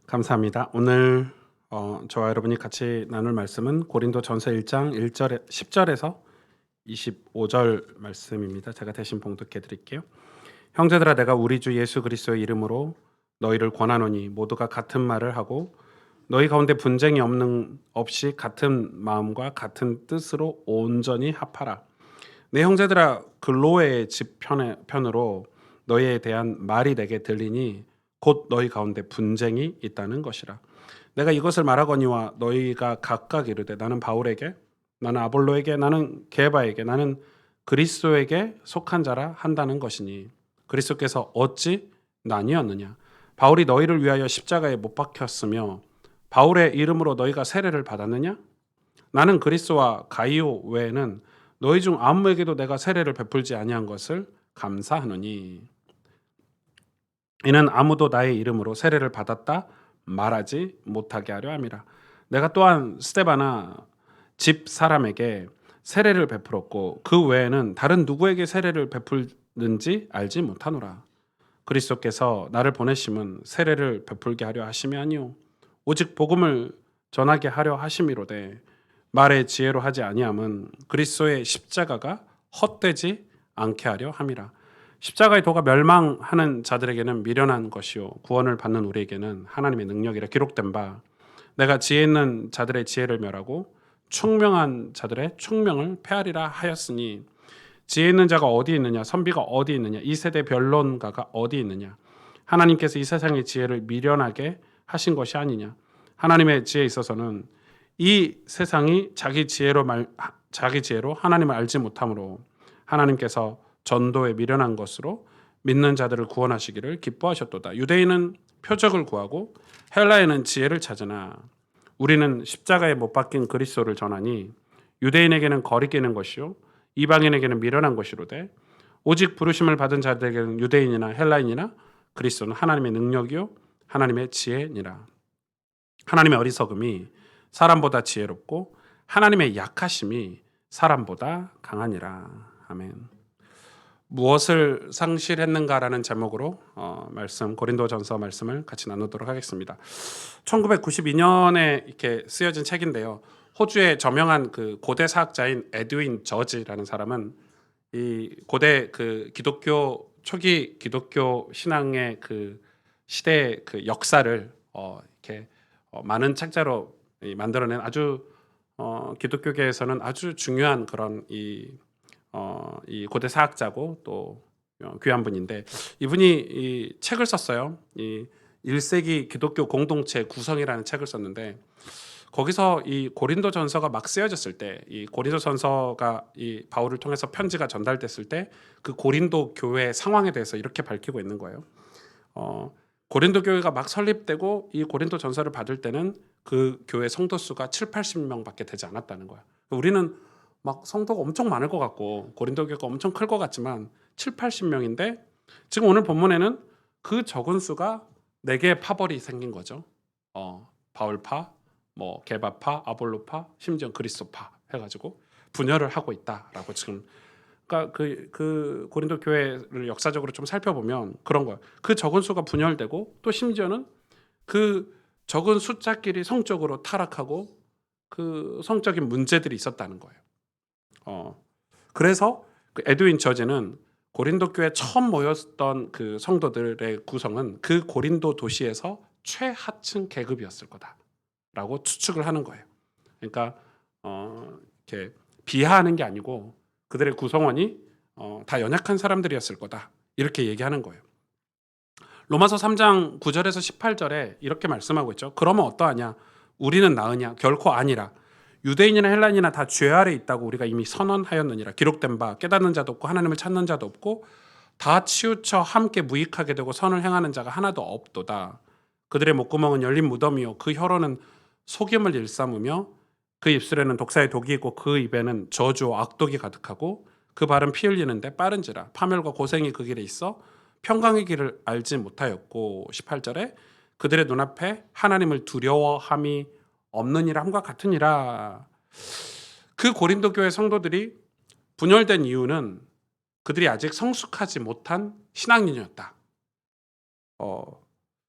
감사합니다. 오늘 저와 여러분이 같이 나눌 말씀은 고린도전서 1장 1절에 10절에서 25절 말씀입니다. 제가 대신 봉독해 드릴게요. 형제들아, 내가 우리 주 예수 그리스도의 이름으로 너희를 권하노니 모두가 같은 말을 하고 너희 가운데 분쟁이 없이 같은 마음과 같은 뜻으로 온전히 합하라. 내 형제들아, 글로의 집 편으로 너희에 대한 말이 내게 들리니 곧 너희 가운데 분쟁이 있다는 것이라. 내가 이것을 말하거니와 너희가 각각 이르되 나는 바울에게, 나는 아볼로에게, 나는 게바에게, 나는 그리스도에게 속한 자라 한다는 것이니 그리스도께서 어찌 나뉘었느냐? 바울이 너희를 위하여 십자가에 못 박혔으며 바울의 이름으로 너희가 세례를 받았느냐? 나는 그리스도와 가이오 외에는 너희 중 아무에게도 내가 세례를 베풀지 아니한 것을 감사하노니 이는 아무도 나의 이름으로 세례를 받았다 말하지 못하게 하려 함이라. 내가 또한 스데바나 집 사람에게 세례를 베풀었고 그 외에는 다른 누구에게 세례를 베풀는지 알지 못하노라. 그리스도께서 나를 보내심은 세례를 베풀게 하려 하심이 아니요 오직 복음을 전하게 하려 하심이로되 말의 지혜로 하지 아니함은 그리스도의 십자가가 헛되지 않게 하려 함이라. 십자가의 도가 멸망하는 자들에게는 미련한 것이요 구원을 받는 우리에게는 하나님의 능력이라 기록된 바, 내가 지혜 있는 자들의 지혜를 멸하고 총명한 자들의 총명을 폐하리라 하였으니, 지혜 있는 자가 어디 있느냐, 선비가 어디 있느냐, 이 세대 변론가가 어디 있느냐. 하나님께서 이 세상의 지혜를 미련하게 하신 것이 아니냐. 하나님의 지혜에 있어서는 이 세상이 자기 지혜로 하나님을 알지 못하므로 하나님께서 전도에 미련한 것으로 믿는 자들을 구원하시기를 기뻐하셨도다. 유대인은 표적을 구하고 헬라인은 지혜를 찾으나 우리는 십자가에 못 박힌 그리스도를 전하니 유대인에게는 거리끼는 것이요 이방인에게는 미련한 것이로되 오직 부르심을 받은 자들에게는 유대인이나 헬라인이나 그리스도는 하나님의 능력이요 하나님의 지혜니라. 하나님의 어리석음이 사람보다 지혜롭고 하나님의 약하심이 사람보다 강하니라. 아멘. 무엇을 상실했는가라는 제목으로 고린도전서 말씀을 같이 나누도록 하겠습니다. 1992년에 이렇게 쓰여진 책인데요. 호주의 저명한 그 고대 사학자인 에드윈 저지라는 사람은 이 고대 그 기독교 초기 기독교 신앙의 그 시대의 그 역사를 이렇게 많은 책자로 만들어낸 아주 기독교계에서는 아주 중요한 그런 이 고대 사학자고 또 귀한 분인데, 이분이 이 책을 썼어요. 이 1세기 기독교 공동체 구성이라는 책을 썼는데, 거기서 이 고린도전서가 막 쓰여졌을 때, 이 고린도전서가 이 바울을 통해서 편지가 전달됐을 때 그 고린도 교회 상황에 대해서 이렇게 밝히고 있는 거예요. 고린도 교회가 막 설립되고 이 고린도 전서를 받을 때는 그 교회 성도 수가 7, 80명밖에 되지 않았다는 거야. 우리는 막 성도가 엄청 많을 것 같고 고린도 교회가 엄청 클 것 같지만 7, 80명인데 지금 오늘 본문에는 그 적은 수가 4개의 파벌이 생긴 거죠. 바울파, 뭐 게바파, 아볼로파, 심지어 그리스도파 해가지고 분열을 하고 있다라고 지금. 그러니까 그 고린도 교회를 역사적으로 좀 살펴보면 그런 거예요. 그 적은 수가 분열되고 또 심지어는 그 적은 숫자끼리 성적으로 타락하고 그 성적인 문제들이 있었다는 거예요. 그래서 그 에드윈 저지는 고린도 교회 처음 모였던 그 성도들의 구성은 그 고린도 도시에서 최하층 계급이었을 거다라고 추측을 하는 거예요. 그러니까 이렇게 비하하는 게 아니고 그들의 구성원이 다 연약한 사람들이었을 거다 이렇게 얘기하는 거예요. 로마서 3장 9절에서 18절에 이렇게 말씀하고 있죠. 그러면 어떠하냐? 우리는 나으냐? 결코 아니라. 유대인이나 헬라인이나 다 죄 아래 있다고 우리가 이미 선언하였느니라. 기록된 바 깨닫는 자도 없고 하나님을 찾는 자도 없고 다 치우쳐 함께 무익하게 되고 선을 행하는 자가 하나도 없도다. 그들의 목구멍은 열린 무덤이요 그 혀로는 속임을 일삼으며 그 입술에는 독사의 독이 있고 그 입에는 저주와 악독이 가득하고 그 발은 피 흘리는데 빠른지라. 파멸과 고생이 그 길에 있어 평강의 길을 알지 못하였고 18절에 그들의 눈앞에 하나님을 두려워함이 없느니라 함과 같으니라. 그 고린도 교회 성도들이 분열된 이유는 그들이 아직 성숙하지 못한 신앙인이었다.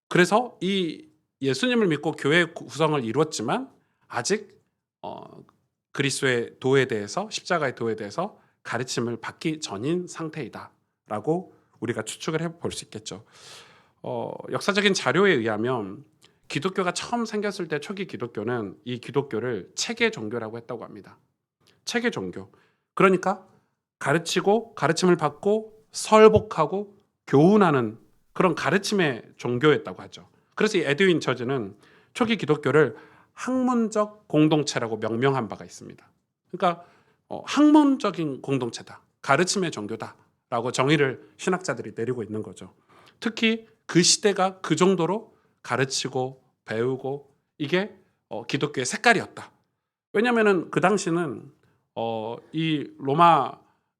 그래서 이 예수님을 믿고 교회 구성을 이루었지만 아직 그리스도의 도에 대해서, 십자가의 도에 대해서 가르침을 받기 전인 상태이다라고 우리가 추측을 해볼 수 있겠죠. 역사적인 자료에 의하면 기독교가 처음 생겼을 때 초기 기독교는 이 기독교를 체계 종교라고 했다고 합니다. 체계 종교. 그러니까 가르치고 가르침을 받고 설복하고 교훈하는 그런 가르침의 종교였다고 하죠. 그래서 이 에드윈 저즈는 초기 기독교를 학문적 공동체라고 명명한 바가 있습니다. 그러니까 학문적인 공동체다. 가르침의 종교다라고 정의를 신학자들이 내리고 있는 거죠. 특히 그 시대가 그 정도로 가르치고 배우고 이게 기독교의 색깔이었다. 왜냐하면 그 당시는 이 로마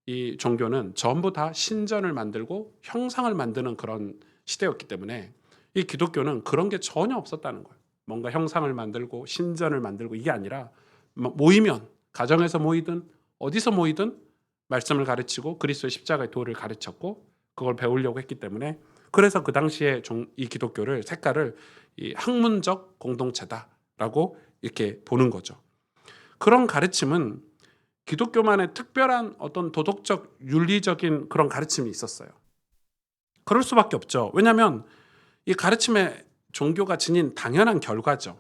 이 종교는 전부 다 신전을 만들고 형상을 만드는 그런 시대였기 때문에 이 기독교는 그런 게 전혀 없었다는 거예요. 뭔가 형상을 만들고 신전을 만들고 이게 아니라 모이면 가정에서 모이든 어디서 모이든 말씀을 가르치고 그리스도의 십자가의 도를 가르쳤고 그걸 배우려고 했기 때문에 그래서 그 당시에 이 기독교를 색깔을 이 학문적 공동체다라고 이렇게 보는 거죠. 그런 가르침은 기독교만의 특별한 어떤 도덕적 윤리적인 그런 가르침이 있었어요. 그럴 수밖에 없죠. 왜냐하면 이 가르침의 종교가 지닌 당연한 결과죠.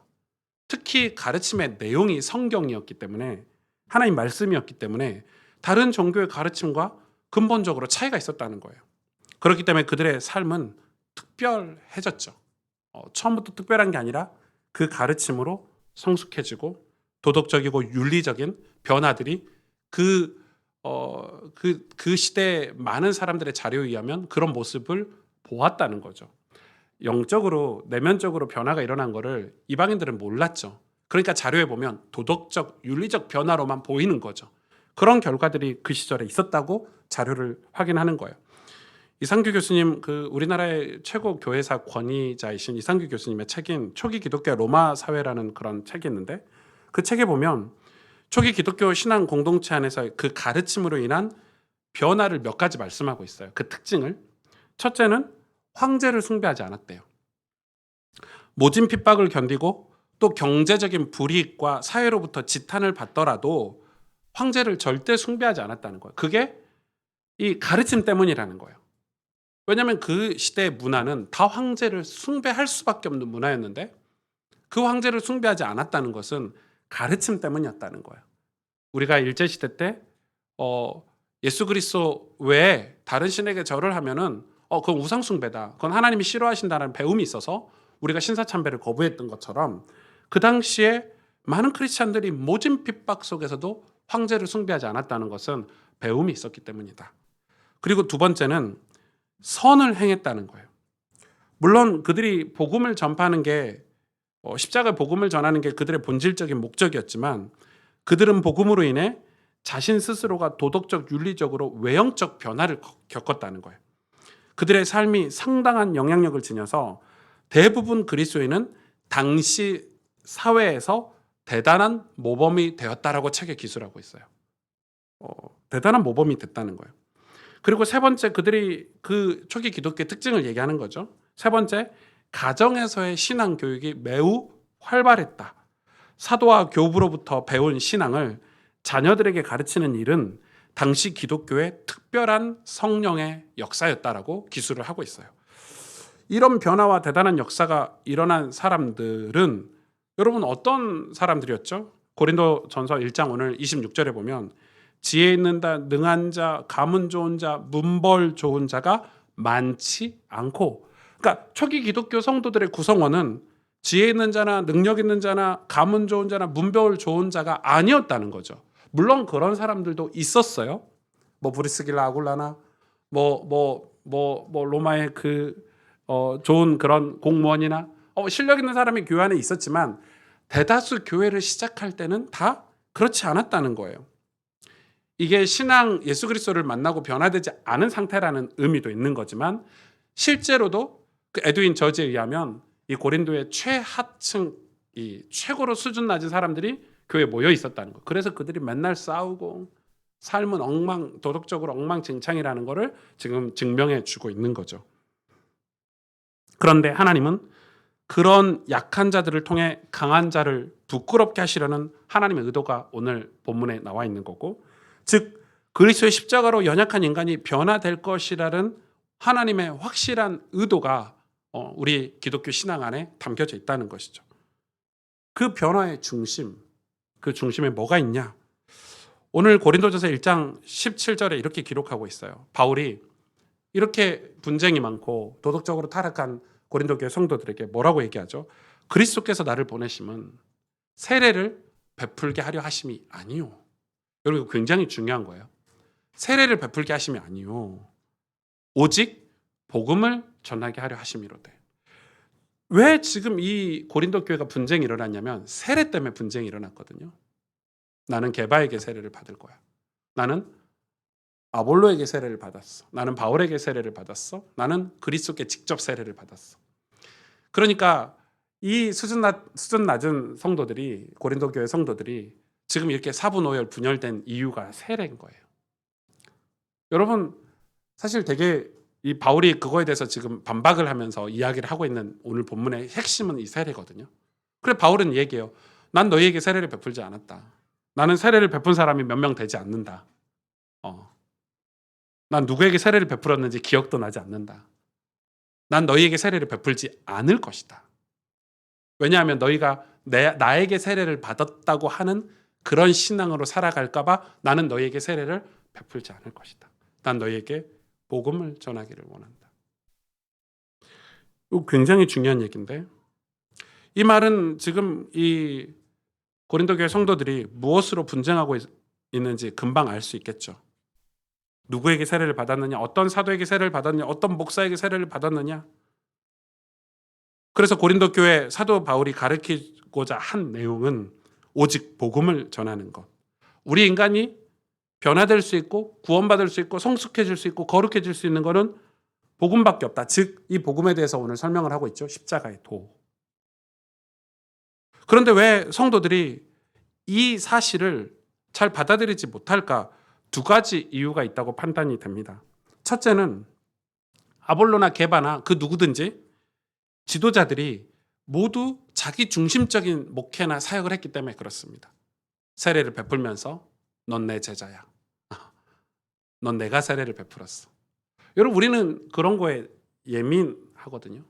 특히 가르침의 내용이 성경이었기 때문에 하나님 말씀이었기 때문에 다른 종교의 가르침과 근본적으로 차이가 있었다는 거예요. 그렇기 때문에 그들의 삶은 특별해졌죠. 처음부터 특별한 게 아니라 그 가르침으로 성숙해지고 도덕적이고 윤리적인 변화들이 그 시대의 많은 사람들의 자료에 의하면 그런 모습을 보았다는 거죠. 영적으로 내면적으로 변화가 일어난 거를 이방인들은 몰랐죠. 그러니까 자료에 보면 도덕적 윤리적 변화로만 보이는 거죠. 그런 결과들이 그 시절에 있었다고 자료를 확인하는 거예요. 이상규 교수님, 그 우리나라의 최고 교회사 권위자이신 이상규 교수님의 책인 초기 기독교 로마 사회라는 그런 책이 있는데 그 책에 보면 초기 기독교 신앙 공동체 안에서 그 가르침으로 인한 변화를 몇 가지 말씀하고 있어요. 그 특징을. 첫째는 황제를 숭배하지 않았대요. 모진 핍박을 견디고 또 경제적인 불이익과 사회로부터 지탄을 받더라도 황제를 절대 숭배하지 않았다는 거예요. 그게 이 가르침 때문이라는 거예요. 왜냐하면 그 시대의 문화는 다 황제를 숭배할 수밖에 없는 문화였는데 그 황제를 숭배하지 않았다는 것은 가르침 때문이었다는 거예요. 우리가 일제시대 때 예수 그리스도 외에 다른 신에게 절을 하면은 그건 우상 숭배다. 그건 하나님이 싫어하신다는 배움이 있어서 우리가 신사참배를 거부했던 것처럼 그 당시에 많은 크리스찬들이 모진 핍박 속에서도 황제를 숭배하지 않았다는 것은 배움이 있었기 때문이다. 그리고 두 번째는 선을 행했다는 거예요. 물론 그들이 복음을 전파하는 게 십자가 복음을 전하는 게 그들의 본질적인 목적이었지만 그들은 복음으로 인해 자신 스스로가 도덕적 윤리적으로 외형적 변화를 겪었다는 거예요. 그들의 삶이 상당한 영향력을 지녀서 대부분 그리스도인은 당시 사회에서 대단한 모범이 되었다라고 책에 기술하고 있어요. 대단한 모범이 됐다는 거예요. 그리고 세 번째, 그들이 그 초기 기독교의 특징을 얘기하는 거죠. 세 번째, 가정에서의 신앙 교육이 매우 활발했다. 사도와 교부로부터 배운 신앙을 자녀들에게 가르치는 일은 당시 기독교의 특별한 성령의 역사였다라고 기술을 하고 있어요. 이런 변화와 대단한 역사가 일어난 사람들은 여러분 어떤 사람들이었죠? 고린도전서 1장 오늘 26절에 보면 지혜 있는 자, 능한 자, 가문 좋은 자, 문벌 좋은 자가 많지 않고, 그러니까 초기 기독교 성도들의 구성원은 지혜 있는 자나 능력 있는 자나 가문 좋은 자나 문벌 좋은 자가 아니었다는 거죠. 물론 그런 사람들도 있었어요. 뭐 브리스길라 아굴라나 로마의 좋은 그런 공무원이나 실력 있는 사람이 교회 안에 있었지만 대다수 교회를 시작할 때는 다 그렇지 않았다는 거예요. 이게 신앙 예수 그리스도를 만나고 변화되지 않은 상태라는 의미도 있는 거지만 실제로도 그 에드윈 저지에 의하면 이 고린도의 최하층, 이 최고로 수준 낮은 사람들이 교회에 모여 있었다는 거. 그래서 그들이 맨날 싸우고 삶은 도덕적으로 엉망진창이라는 것을 지금 증명해 주고 있는 거죠. 그런데 하나님은 그런 약한 자들을 통해 강한 자를 부끄럽게 하시려는 하나님의 의도가 오늘 본문에 나와 있는 거고, 즉 그리스도의 십자가로 연약한 인간이 변화될 것이라는 하나님의 확실한 의도가 우리 기독교 신앙 안에 담겨져 있다는 것이죠. 그 변화의 중심, 그 중심에 뭐가 있냐? 오늘 고린도전서 1장 17절에 이렇게 기록하고 있어요. 바울이 이렇게 분쟁이 많고 도덕적으로 타락한 고린도 교회 성도들에게 뭐라고 얘기하죠? 그리스도께서 나를 보내심은 세례를 베풀게 하려 하심이 아니요. 여러분 이거 굉장히 중요한 거예요. 세례를 베풀게 하심이 아니요. 오직 복음을 전하게 하려 하심이로되. 왜 지금 이 고린도 교회가 분쟁이 일어났냐면 세례 때문에 분쟁이 일어났거든요. 나는 게바에게 세례를 받을 거야. 나는 아볼로에게 세례를 받았어. 나는 바울에게 세례를 받았어. 나는 그리스도께 직접 세례를 받았어. 그러니까 이 수준 낮은 성도들이, 고린도 교회 성도들이 지금 이렇게 사분오열 분열된 이유가 세례인 거예요. 여러분 사실 되게 이 바울이 그거에 대해서 지금 반박을 하면서 이야기를 하고 있는 오늘 본문의 핵심은 이 세례거든요. 그래 바울은 얘기해요. 난 너희에게 세례를 베풀지 않았다. 나는 세례를 베푼 사람이 몇 명 되지 않는다. 난 누구에게 세례를 베풀었는지 기억도 나지 않는다. 난 너희에게 세례를 베풀지 않을 것이다. 왜냐하면 너희가 나에게 세례를 받았다고 하는 그런 신앙으로 살아갈까 봐 나는 너희에게 세례를 베풀지 않을 것이다. 난 너희에게 복음을 전하기를 원한다. 이거 굉장히 중요한 얘기인데, 이 말은 지금 이 고린도 교회 성도들이 무엇으로 분쟁하고 있는지 금방 알 수 있겠죠. 누구에게 세례를 받았느냐, 어떤 사도에게 세례를 받았느냐, 어떤 목사에게 세례를 받았느냐. 그래서 고린도 교회 사도 바울이 가르치고자 한 내용은 오직 복음을 전하는 것. 우리 인간이 변화될 수 있고 구원받을 수 있고 성숙해질 수 있고 거룩해질 수 있는 것은 복음밖에 없다. 즉 이 복음에 대해서 오늘 설명을 하고 있죠. 십자가의 도. 그런데 왜 성도들이 이 사실을 잘 받아들이지 못할까? 두 가지 이유가 있다고 판단이 됩니다. 첫째는 아볼로나 게바나 그 누구든지 지도자들이 모두 자기 중심적인 목회나 사역을 했기 때문에 그렇습니다. 세례를 베풀면서 넌 내 제자야. 넌 내가 세례를 베풀었어. 여러분 우리는 그런 거에 예민하거든요.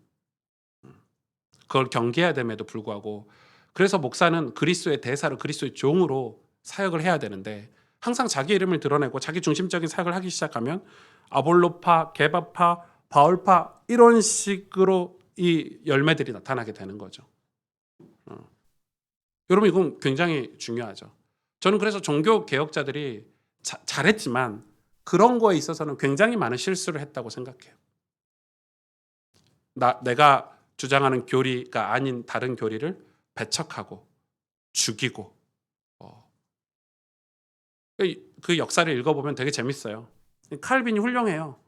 그걸 경계해야 됨에도 불구하고 그래서 목사는 그리스도의 대사로 그리스도의 종으로 사역을 해야 되는데 항상 자기 이름을 드러내고 자기 중심적인 사역을 하기 시작하면 아볼로파, 게바파, 바울파 이런 식으로 이 열매들이 나타나게 되는 거죠. 여러분 이건 굉장히 중요하죠. 저는 그래서 종교 개혁자들이 잘했지만 그런 거에 있어서는 굉장히 많은 실수를 했다고 생각해요. 내가 주장하는 교리가 아닌 다른 교리를 배척하고 죽이고 그 역사를 읽어보면 되게 재밌어요. 칼빈이 훌륭해요.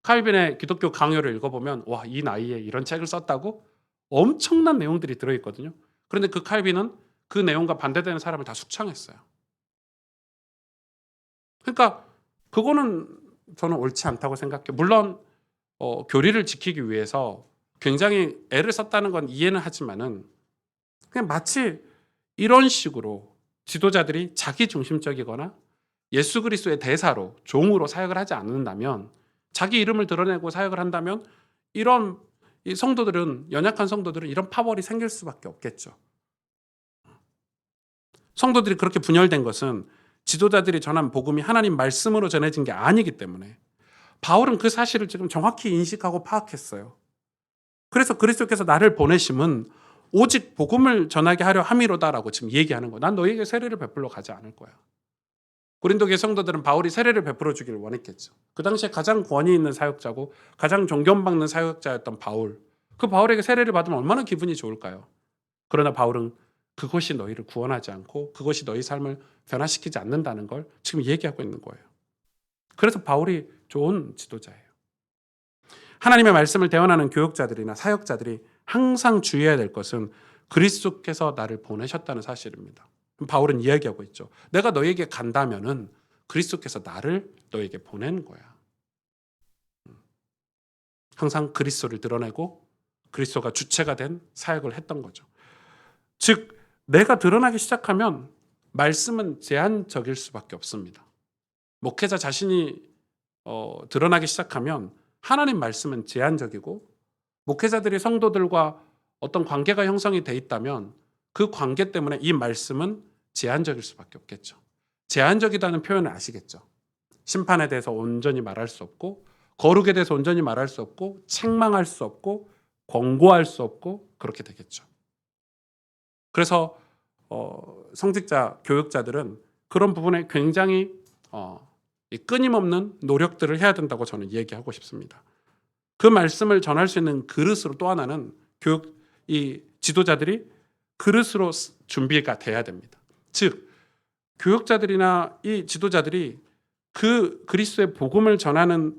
칼빈의 기독교 강요를 읽어보면 와, 이 나이에 이런 책을 썼다고 엄청난 내용들이 들어있거든요. 그런데 그 칼빈은 그 내용과 반대되는 사람을 다 숙청했어요. 그러니까 그거는 저는 옳지 않다고 생각해요. 물론 교리를 지키기 위해서 굉장히 애를 썼다는 건 이해는 하지만은 그냥 마치 이런 식으로 지도자들이 자기 중심적이거나 예수 그리스도의 대사로 종으로 사역을 하지 않는다면 자기 이름을 드러내고 사역을 한다면 이런 이 성도들은 연약한 성도들은 이런 파벌이 생길 수밖에 없겠죠. 성도들이 그렇게 분열된 것은 지도자들이 전한 복음이 하나님 말씀으로 전해진 게 아니기 때문에 바울은 그 사실을 지금 정확히 인식하고 파악했어요. 그래서 그리스도께서 나를 보내심은 오직 복음을 전하게 하려 함이로다라고 지금 얘기하는 거예요. 난 너희에게 세례를 베풀러 가지 않을 거야. 고린도 교회 성도들은 바울이 세례를 베풀어 주기를 원했겠죠. 그 당시에 가장 권위 있는 사역자고 가장 존경받는 사역자였던 바울. 그 바울에게 세례를 받으면 얼마나 기분이 좋을까요? 그러나 바울은 그것이 너희를 구원하지 않고 그것이 너희 삶을 변화시키지 않는다는 걸 지금 얘기하고 있는 거예요. 그래서 바울이 좋은 지도자예요. 하나님의 말씀을 대언하는 교역자들이나 사역자들이 항상 주의해야 될 것은 그리스도께서 나를 보내셨다는 사실입니다. 바울은 이야기하고 있죠. 내가 너에게 간다면은 그리스도께서 나를 너에게 보낸 거야. 항상 그리스도를 드러내고 그리스도가 주체가 된 사역을 했던 거죠. 즉 내가 드러나기 시작하면 말씀은 제한적일 수밖에 없습니다. 목회자 자신이 드러나기 시작하면 하나님 말씀은 제한적이고, 목회자들이 성도들과 어떤 관계가 형성이 돼 있다면 그 관계 때문에 이 말씀은 제한적일 수밖에 없겠죠. 제한적이라는 표현을 아시겠죠? 심판에 대해서 온전히 말할 수 없고, 거룩에 대해서 온전히 말할 수 없고, 책망할 수 없고, 권고할 수 없고, 그렇게 되겠죠. 그래서 성직자, 교육자들은 그런 부분에 굉장히 이 끊임없는 노력들을 해야 된다고 저는 얘기하고 싶습니다. 그 말씀을 전할 수 있는 그릇으로, 또 하나는 이 지도자들이 그릇으로 준비가 돼야 됩니다. 즉 교육자들이나 이 지도자들이 그 그리스도의 복음을 전하는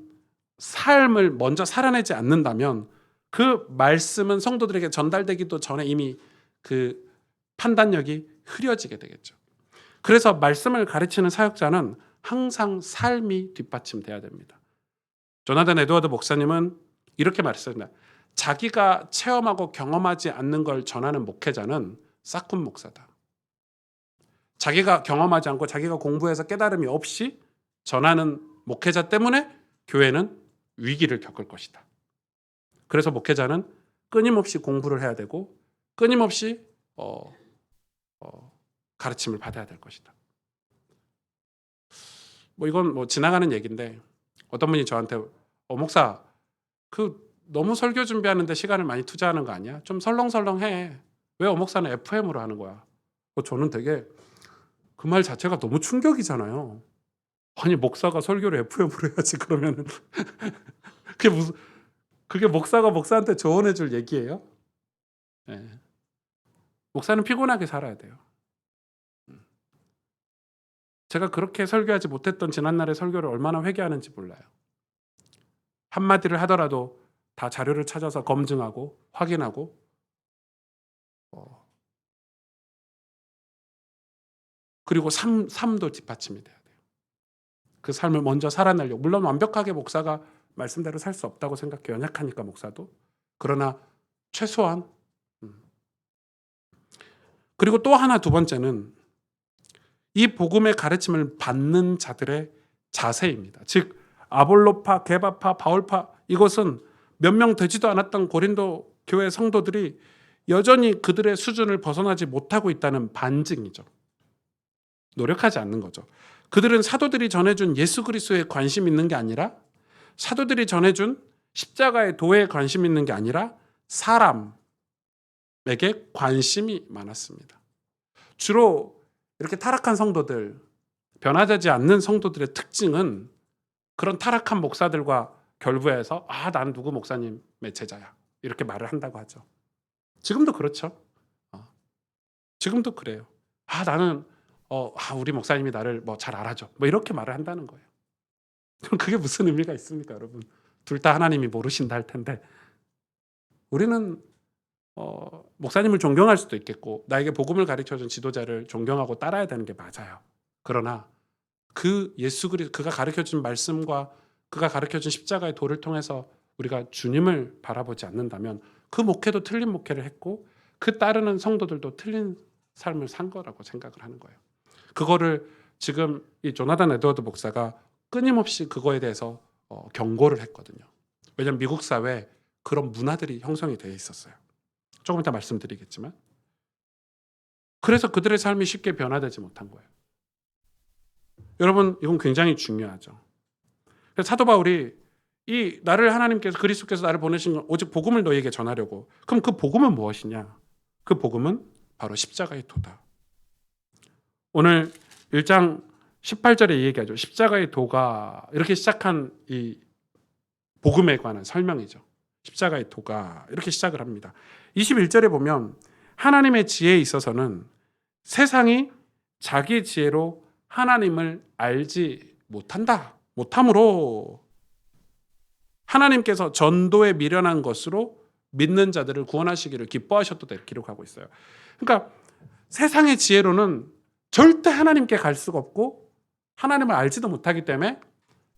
삶을 먼저 살아내지 않는다면 그 말씀은 성도들에게 전달되기도 전에 이미 그 판단력이 흐려지게 되겠죠. 그래서 말씀을 가르치는 사역자는 항상 삶이 뒷받침돼야 됩니다. 조나단 에드워드 목사님은 이렇게 말했습니다. 자기가 체험하고 경험하지 않는 걸 전하는 목회자는 싹군 목사다. 자기가 경험하지 않고 자기가 공부해서 깨달음이 없이 전하는 목회자 때문에 교회는 위기를 겪을 것이다. 그래서 목회자는 끊임없이 공부를 해야 되고 끊임없이 가르침을 받아야 될 것이다. 이건 지나가는 얘기인데, 어떤 분이 저한테 목사, 너무 설교 준비하는데 시간을 많이 투자하는 거 아니야? 좀 설렁설렁해. 왜 목사는 FM으로 하는 거야? 저는 되게 그 말 자체가 너무 충격이잖아요. 아니 목사가 설교를 FM으로 해야지 그러면은 그게 목사가 목사한테 조언해 줄 얘기예요? 네. 목사는 피곤하게 살아야 돼요. 제가 그렇게 설교하지 못했던 지난날의 설교를 얼마나 회개하는지 몰라요. 한마디를 하더라도 다 자료를 찾아서 검증하고 확인하고 그리고 삶도 뒷받침이 돼야 돼요. 그 삶을 먼저 살아내려고. 물론 완벽하게 목사가 말씀대로 살 수 없다고 생각해요. 연약하니까 목사도. 그러나 최소한 그리고 또 하나, 두 번째는 이 복음의 가르침을 받는 자들의 자세입니다. 즉 아볼로파, 게바파, 바울파, 이것은 몇 명 되지도 않았던 고린도 교회 성도들이 여전히 그들의 수준을 벗어나지 못하고 있다는 반증이죠. 노력하지 않는 거죠. 그들은 사도들이 전해준 예수 그리스도에 관심 있는 게 아니라, 사도들이 전해준 십자가의 도에 관심 있는 게 아니라 사람에게 관심이 많았습니다. 주로 이렇게 타락한 성도들, 변화되지 않는 성도들의 특징은 그런 타락한 목사들과 결부해서 나는 누구 목사님의 제자야 이렇게 말을 한다고 하죠. 지금도 그렇죠. 지금도 그래요. 나는 우리 목사님이 나를 잘 알아줘 이렇게 말을 한다는 거예요. 그게 무슨 의미가 있습니까, 여러분? 둘 다 하나님이 모르신다 할 텐데, 우리는 목사님을 존경할 수도 있겠고 나에게 복음을 가르쳐준 지도자를 존경하고 따라야 되는 게 맞아요. 그러나 그 예수 그리스도, 그가 가르쳐준 말씀과 그가 가르쳐준 십자가의 도를 통해서 우리가 주님을 바라보지 않는다면 그 목회도 틀린 목회를 했고 그 따르는 성도들도 틀린 삶을 산 거라고 생각을 하는 거예요. 그거를 지금 이 조나단 에드워드 목사가 끊임없이 그거에 대해서 경고를 했거든요. 왜냐하면 미국 사회에 그런 문화들이 형성이 되어 있었어요. 조금 이따 말씀드리겠지만, 그래서 그들의 삶이 쉽게 변화되지 못한 거예요. 여러분, 이건 굉장히 중요하죠. 그래서 사도 바울이 나를 하나님께서, 그리스도께서 나를 보내신 건 오직 복음을 너희에게 전하려고. 그럼 그 복음은 무엇이냐? 그 복음은 바로 십자가의 도다. 오늘 1장 18절에 얘기하죠. 십자가의 도가, 이렇게 시작한 이 복음에 관한 설명이죠. 십자가의 도가, 이렇게 시작을 합니다. 21절에 보면 하나님의 지혜에 있어서는 세상이 자기 지혜로 하나님을 알지 못함으로 하나님께서 전도에 미련한 것으로 믿는 자들을 구원하시기를 기뻐하셨다 기록하고 있어요. 그러니까 세상의 지혜로는 절대 하나님께 갈 수가 없고 하나님을 알지도 못하기 때문에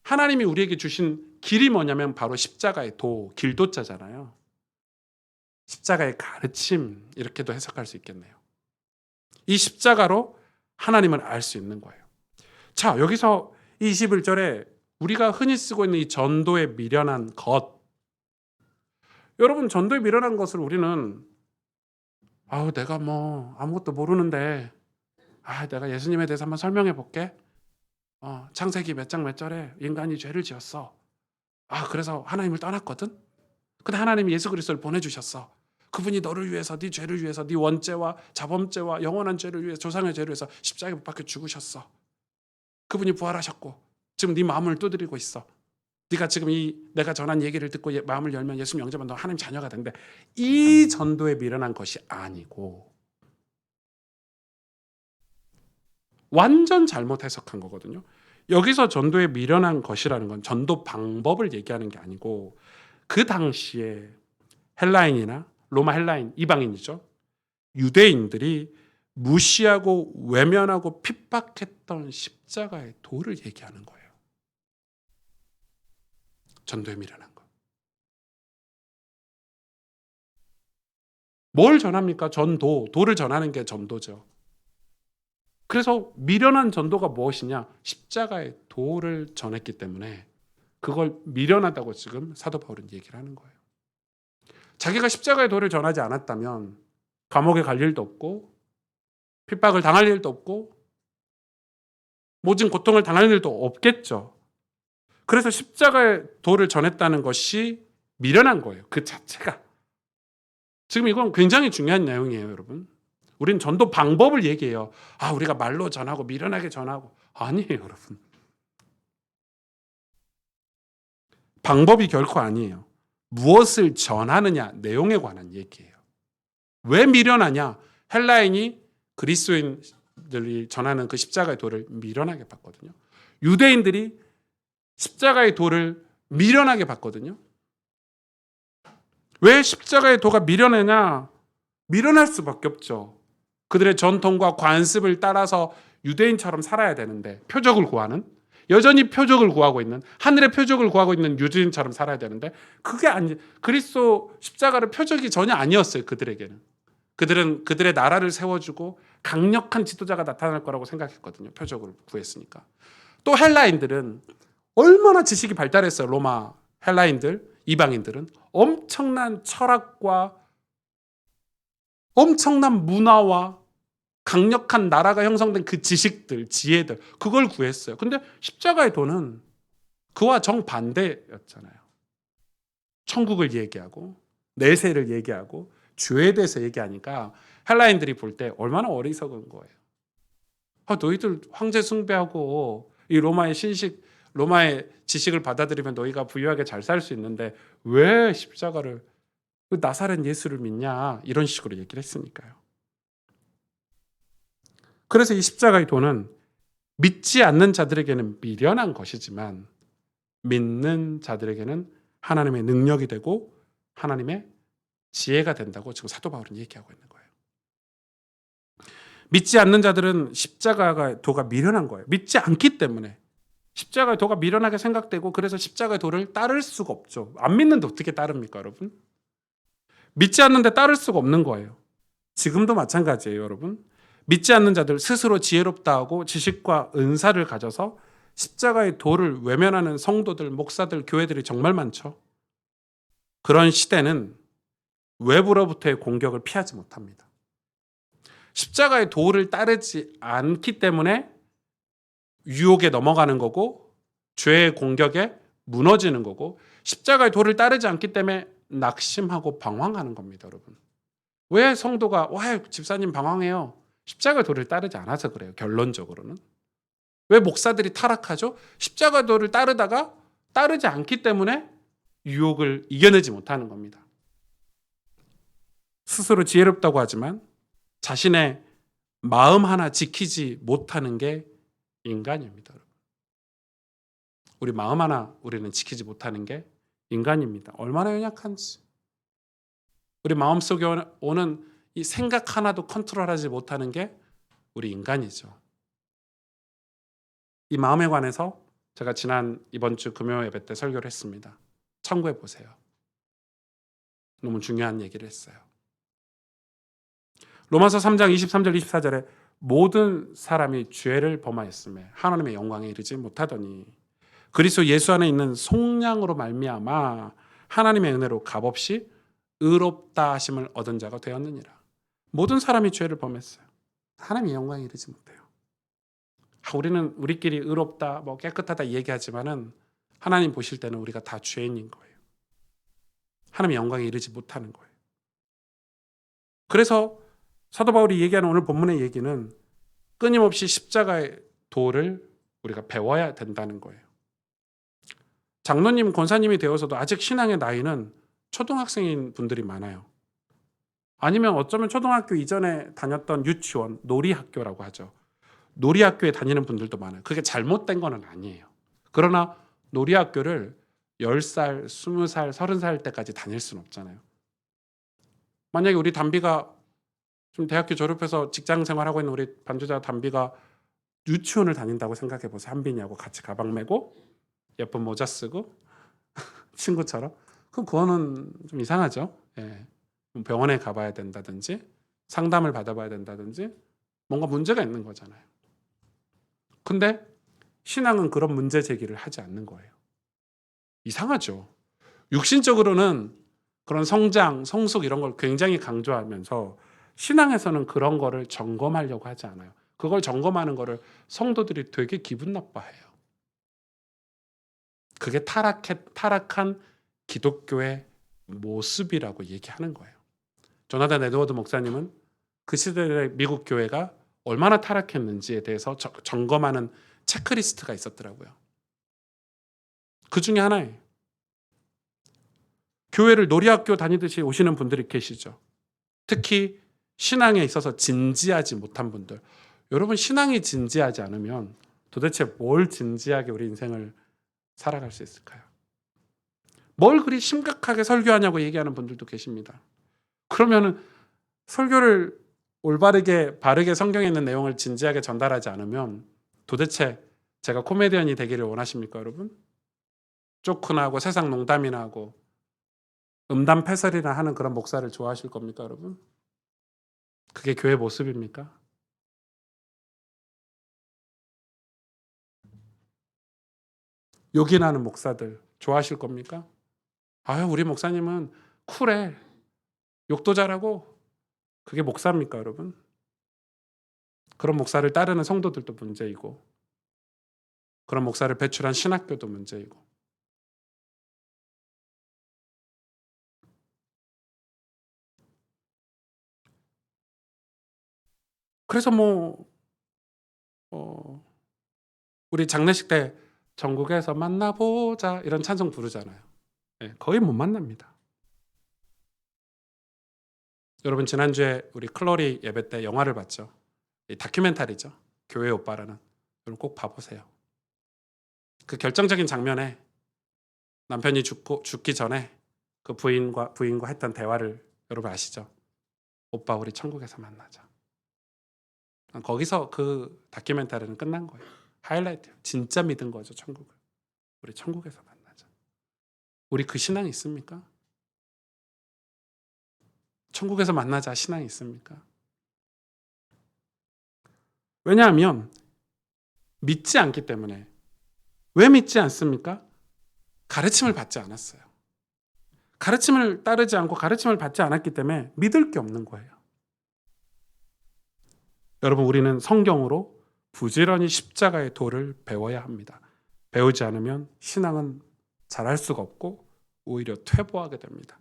하나님이 우리에게 주신 길이 뭐냐면 바로 십자가의 도, 길도자잖아요. 십자가의 가르침 이렇게도 해석할 수 있겠네요. 이 십자가로 하나님을 알 수 있는 거예요. 자, 여기서 21절에 우리가 흔히 쓰고 있는 이 전도에 미련한 것. 여러분, 전도에 미련한 것을 우리는 내가 뭐 아무것도 모르는데 내가 예수님에 대해서 한번 설명해 볼게. 창세기 몇 장 몇 절에 인간이 죄를 지었어. 그래서 하나님을 떠났거든. 근데 하나님이 예수 그리스도를 보내주셨어. 그분이 너를 위해서, 네 죄를 위해서, 네 원죄와 자범죄와 영원한 죄를 위해서, 조상의 죄를 위해서 십자가에 못 박혀 죽으셨어. 그분이 부활하셨고 지금 네 마음을 두드리고 있어. 네가 지금 이 내가 전한 얘기를 듣고 마음을 열면 예수님 영접하면 너 하나님 자녀가 되는데, 이 전도에 미련한 것이 아니고 완전 잘못 해석한 거거든요. 여기서 전도에 미련한 것이라는 건 전도 방법을 얘기하는 게 아니고, 그 당시에 헬라인이나 로마 헬라인, 이방인이죠, 유대인들이 무시하고 외면하고 핍박했던 십자가의 도를 얘기하는 거예요. 전도에 미련한 것. 뭘 전합니까? 전도. 도를 전하는 게 전도죠. 그래서 미련한 전도가 무엇이냐? 십자가의 도를 전했기 때문에 그걸 미련하다고 지금 사도 바울은 얘기를 하는 거예요. 자기가 십자가의 도를 전하지 않았다면 감옥에 갈 일도 없고 핍박을 당할 일도 없고 모진 고통을 당할 일도 없겠죠. 그래서 십자가의 도를 전했다는 것이 미련한 거예요. 그 자체가. 지금 이건 굉장히 중요한 내용이에요, 여러분. 우리는 전도 방법을 얘기해요. 우리가 말로 전하고 미련하게 전하고. 아니에요, 여러분. 방법이 결코 아니에요. 무엇을 전하느냐, 내용에 관한 얘기예요. 왜 미련하냐? 헬라인이 그리스도인들이 전하는 그 십자가의 도를 미련하게 봤거든요. 유대인들이 십자가의 도를 미련하게 봤거든요. 왜 십자가의 도가 미련하냐? 미련할 수밖에 없죠. 그들의 전통과 관습을 따라서 유대인처럼 살아야 되는데, 표적을 구하는, 여전히 표적을 구하고 있는, 하늘의 표적을 구하고 있는 유대인처럼 살아야 되는데, 그게 아니, 그리스도 십자가를 표적이 전혀 아니었어요. 그들에게는. 그들은 그들의 나라를 세워주고 강력한 지도자가 나타날 거라고 생각했거든요. 표적을 구했으니까. 또 헬라인들은 얼마나 지식이 발달했어요. 로마 헬라인들, 이방인들은 엄청난 철학과 엄청난 문화와 강력한 나라가 형성된 그 지식들, 지혜들, 그걸 구했어요. 근데 십자가의 도는 그와 정반대였잖아요. 천국을 얘기하고 내세를 얘기하고 죄에 대해서 얘기하니까 헬라인들이 볼 때 얼마나 어리석은 거예요. 너희들 황제 숭배하고 이 로마의 신식, 로마의 지식을 받아들이면 너희가 부유하게 잘 살 수 있는데 왜 십자가를, 나사렛 예수를 믿냐, 이런 식으로 얘기를 했으니까요. 그래서 이 십자가의 도는 믿지 않는 자들에게는 미련한 것이지만 믿는 자들에게는 하나님의 능력이 되고 하나님의 지혜가 된다고 지금 사도 바울은 얘기하고 있는 거예요. 믿지 않는 자들은 십자가의 도가 미련한 거예요. 믿지 않기 때문에 십자가의 도가 미련하게 생각되고, 그래서 십자가의 도를 따를 수가 없죠. 안 믿는데 어떻게 따릅니까, 여러분? 믿지 않는데 따를 수가 없는 거예요. 지금도 마찬가지예요, 여러분. 믿지 않는 자들, 스스로 지혜롭다 하고 지식과 은사를 가져서 십자가의 도를 외면하는 성도들, 목사들, 교회들이 정말 많죠. 그런 시대는 외부로부터의 공격을 피하지 못합니다. 십자가의 도를 따르지 않기 때문에 유혹에 넘어가는 거고, 죄의 공격에 무너지는 거고, 십자가의 도를 따르지 않기 때문에 낙심하고 방황하는 겁니다, 여러분. 왜 성도가 집사님 방황해요? 십자가의 도를 따르지 않아서 그래요. 결론적으로는. 왜 목사들이 타락하죠? 십자가의 도를 따르다가 따르지 않기 때문에 유혹을 이겨내지 못하는 겁니다. 스스로 지혜롭다고 하지만 자신의 마음 하나 지키지 못하는 게 인간입니다. 우리 마음 하나 우리는 지키지 못하는 게 인간입니다. 얼마나 연약한지. 우리 마음속에 오는 이 생각 하나도 컨트롤하지 못하는 게 우리 인간이죠. 이 마음에 관해서 제가 이번 주 금요 예배 때 설교를 했습니다. 참고해 보세요. 너무 중요한 얘기를 했어요. 로마서 3장 23절 24절에 모든 사람이 죄를 범하였음에 하나님의 영광에 이르지 못하더니 그리스도 예수 안에 있는 속량으로 말미암아 하나님의 은혜로 값없이 의롭다 하심을 얻은 자가 되었느니라. 모든 사람이 죄를 범했어요. 하나님의 영광에 이르지 못해요. 우리는 우리끼리 의롭다, 뭐 깨끗하다 얘기하지만은 하나님 보실 때는 우리가 다 죄인인 거예요. 하나님의 영광에 이르지 못하는 거예요. 그래서 사도 바울이 얘기하는 오늘 본문의 얘기는 끊임없이 십자가의 도를 우리가 배워야 된다는 거예요. 장로님, 권사님이 되어서도 아직 신앙의 나이는 초등학생인 분들이 많아요. 아니면 어쩌면 초등학교 이전에 다녔던 유치원, 놀이학교라고 하죠. 놀이학교에 다니는 분들도 많아요. 그게 잘못된 건 아니에요. 그러나 놀이학교를 10살, 20살, 30살 때까지 다닐 수는 없잖아요. 만약에 우리 담비가 좀 대학교 졸업해서 직장 생활하고 있는 우리 반주자 담비가 유치원을 다닌다고 생각해 보세요. 한빈이하고 같이 가방 메고 예쁜 모자 쓰고 친구처럼. 그럼 그거는 좀 이상하죠. 예. 병원에 가봐야 된다든지 상담을 받아봐야 된다든지 뭔가 문제가 있는 거잖아요. 근데 신앙은 그런 문제 제기를 하지 않는 거예요. 이상하죠. 육신적으로는 그런 성장, 성숙 이런 걸 굉장히 강조하면서 신앙에서는 그런 거를 점검하려고 하지 않아요. 그걸 점검하는 거를 성도들이 되게 기분 나빠해요. 그게 타락한 기독교의 모습이라고 얘기하는 거예요. 조나단 에드워드 목사님은 그 시대의 미국 교회가 얼마나 타락했는지에 대해서 점검하는 체크리스트가 있었더라고요. 그 중에 하나예요. 교회를 놀이학교 다니듯이 오시는 분들이 계시죠. 특히 신앙에 있어서 진지하지 못한 분들. 여러분, 신앙이 진지하지 않으면 도대체 뭘 진지하게 우리 인생을 살아갈 수 있을까요? 뭘 그리 심각하게 설교하냐고 얘기하는 분들도 계십니다. 그러면은 설교를 올바르게 바르게 성경에 있는 내용을 진지하게 전달하지 않으면 도대체 제가 코미디언이 되기를 원하십니까, 여러분? 조크나 하고 세상 농담이나 하고 음담패설이나 하는 그런 목사를 좋아하실 겁니까, 여러분? 그게 교회 모습입니까? 욕이나는 목사들 좋아하실 겁니까? 아유, 우리 목사님은 쿨해. 욕도 잘하고. 그게 목사입니까, 여러분? 그런 목사를 따르는 성도들도 문제이고, 그런 목사를 배출한 신학교도 문제이고. 그래서 어, 우리 장례식 때 전국에서 만나보자 이런 찬송 부르잖아요. 네, 거의 못 만납니다. 여러분, 지난주에 우리 클로리 예배 때 영화를 봤죠. 이 다큐멘터리죠. 교회 오빠라는. 여러분 꼭 봐보세요. 그 결정적인 장면에 남편이 죽기 전에 그 부인과 했던 대화를 여러분 아시죠? 오빠, 우리 천국에서 만나자. 거기서 그 다큐멘터리는 끝난 거예요. 하이라이트. 진짜 믿은 거죠, 천국을. 우리 천국에서 만나자. 우리 그 신앙이 있습니까? 천국에서 만나자 신앙이 있습니까? 왜냐하면 믿지 않기 때문에. 왜 믿지 않습니까? 가르침을 받지 않았어요. 가르침을 따르지 않고 가르침을 받지 않았기 때문에 믿을 게 없는 거예요. 여러분, 우리는 성경으로 부지런히 십자가의 도를 배워야 합니다. 배우지 않으면 신앙은 잘할 수가 없고 오히려 퇴보하게 됩니다.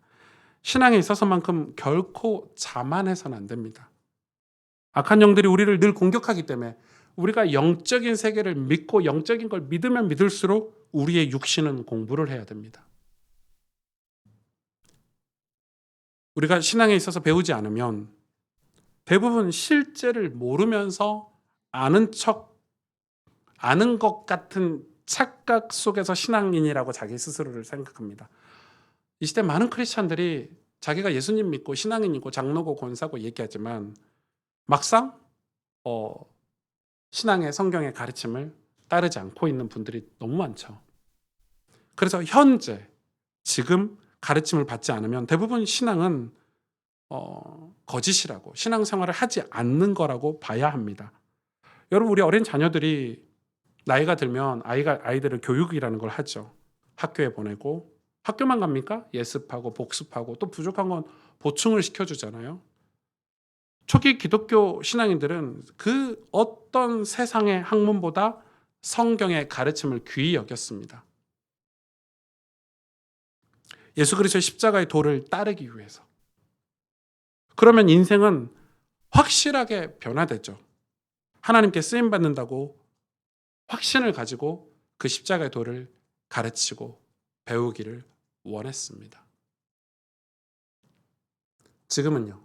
신앙에 있어서만큼 결코 자만해서는 안 됩니다. 악한 영들이 우리를 늘 공격하기 때문에 우리가 영적인 세계를 믿고 영적인 걸 믿으면 믿을수록 우리의 육신은 공부를 해야 됩니다. 우리가 신앙에 있어서 배우지 않으면 대부분 실제를 모르면서 아는 것 같은 착각 속에서 신앙인이라고 자기 스스로를 생각합니다. 이 시대 많은 크리스찬들이 자기가 예수님 믿고 신앙인이고 장로고 권사고 얘기하지만 막상 신앙의 성경의 가르침을 따르지 않고 있는 분들이 너무 많죠. 그래서 현재 지금 가르침을 받지 않으면 대부분 신앙은 거짓이라고, 신앙생활을 하지 않는 거라고 봐야 합니다. 여러분, 우리 어린 자녀들이 나이가 들면 아이들을 교육이라는 걸 하죠. 학교에 보내고 학교만 갑니까? 예습하고 복습하고 또 부족한 건 보충을 시켜주잖아요. 초기 기독교 신앙인들은 그 어떤 세상의 학문보다 성경의 가르침을 귀히 여겼습니다. 예수 그리스도의 십자가의 도를 따르기 위해서. 그러면 인생은 확실하게 변화되죠. 하나님께 쓰임받는다고 확신을 가지고 그 십자가의 도를 가르치고 배우기를 원했습니다. 지금은요.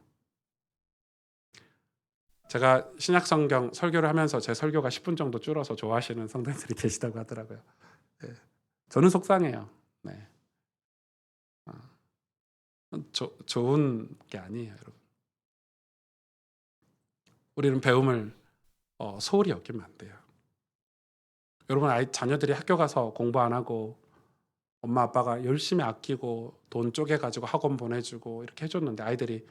제가 신약성경 설교를 하면서 제 설교가 10분 정도 줄어서 좋아하시는 성도님들이 계시다고 하더라고요. 네. 저는 속상해요. 네. 좋은 게 아니에요, 여러분. 우리는 배움을 소홀히 여기면 안 돼요. 여러분, 자녀들이 학교 가서 공부 안 하고 엄마 아빠가 열심히 아끼고 돈 쪼개가지고 학원 보내주고 이렇게 해줬는데 아이들이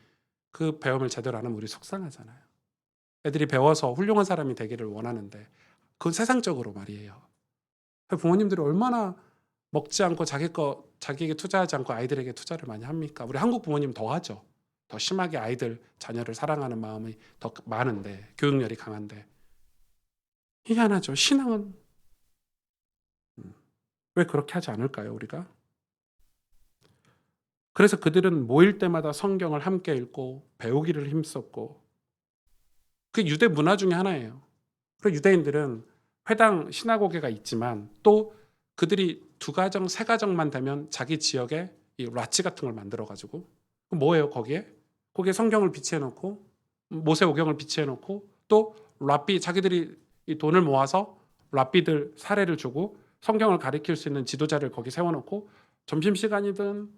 그 배움을 제대로 안 하면 우리 속상하잖아요. 애들이 배워서 훌륭한 사람이 되기를 원하는데 그건 세상적으로 말이에요. 부모님들이 얼마나 먹지 않고 자기에게 투자하지 않고 아이들에게 투자를 많이 합니까? 우리 한국 부모님 더 하죠. 더 심하게 자녀를 사랑하는 마음이 더 많은데, 교육열이 강한데. 희한하죠. 신앙은 왜 그렇게 하지 않을까요, 우리가? 그래서 그들은 모일 때마다 성경을 함께 읽고 배우기를 힘썼고, 그 유대 문화 중에 하나예요. 그리고 유대인들은 회당 시나고게가 있지만 또 그들이 2가정, 3가정만 되면 자기 지역에 이 라치 같은 걸 만들어가지고, 뭐예요, 거기에 성경을 비치해놓고 모세오경을 비치해놓고 또 자기들이 이 돈을 모아서 랍비들 사례를 주고 성경을 가르칠 수 있는 지도자를 거기 세워놓고 점심시간이든